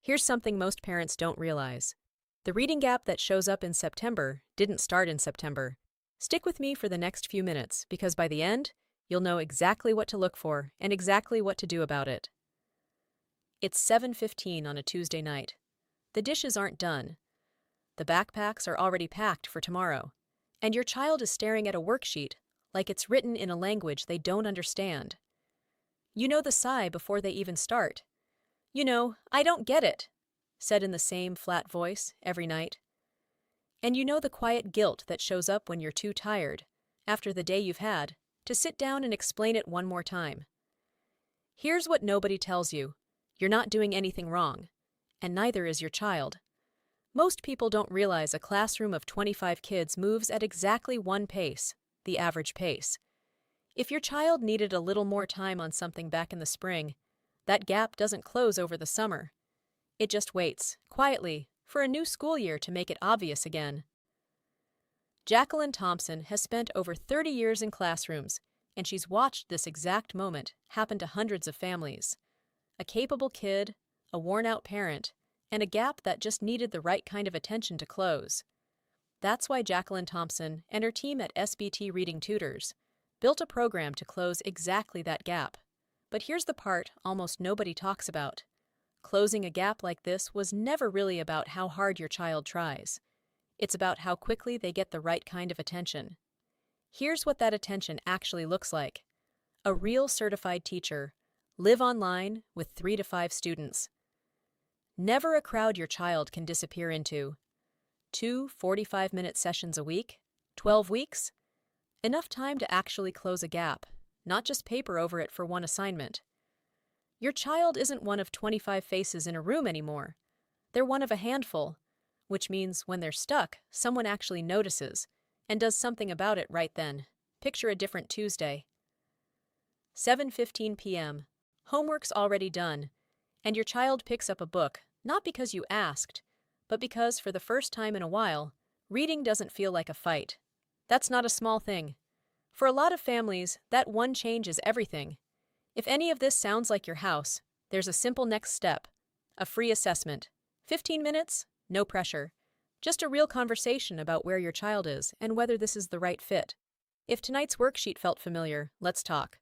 Here's something most parents don't realize. The reading gap that shows up in September didn't start in September. Stick with me for the next few minutes because by the end, you'll know exactly what to look for and exactly what to do about it. It's 7:15 on a Tuesday night. The dishes aren't done. The backpacks are already packed for tomorrow. And your child is staring at a worksheet like it's written in a language they don't understand. You know the sigh before they even start. You know, "I don't get it," said in the same flat voice every night. And you know the quiet guilt that shows up when you're too tired, after the day you've had, to sit down and explain it one more time. Here's what nobody tells you. You're not doing anything wrong, and neither is your child. Most people don't realize a classroom of 25 kids moves at exactly one pace, the average pace. If your child needed a little more time on something back in the spring, that gap doesn't close over the summer. It just waits, quietly, for a new school year to make it obvious again. Jacqueline Thompson has spent over 30 years in classrooms, and she's watched this exact moment happen to hundreds of families. A capable kid, a worn-out parent, and a gap that just needed the right kind of attention to close. That's why Jacqueline Thompson and her team at SBT Reading Tutors built a program to close exactly that gap. But here's the part almost nobody talks about. Closing a gap like this was never really about how hard your child tries. It's about how quickly they get the right kind of attention. Here's what that attention actually looks like. A real certified teacher, live online with 3 to 5 students. Never a crowd your child can disappear into. 2 45-minute sessions a week, 12 weeks. Enough time to actually close a gap, not just paper over it for one assignment. Your child isn't one of 25 faces in a room anymore. They're one of a handful, which means when they're stuck, someone actually notices and does something about it right then. Picture a different Tuesday. 7:15 p.m. Homework's already done, and your child picks up a book, not because you asked, but because for the first time in a while, reading doesn't feel like a fight. That's not a small thing. For a lot of families, that one change is everything. If any of this sounds like your house, there's a simple next step. A free assessment. 15 minutes? No pressure. Just a real conversation about where your child is and whether this is the right fit. If tonight's worksheet felt familiar, let's talk.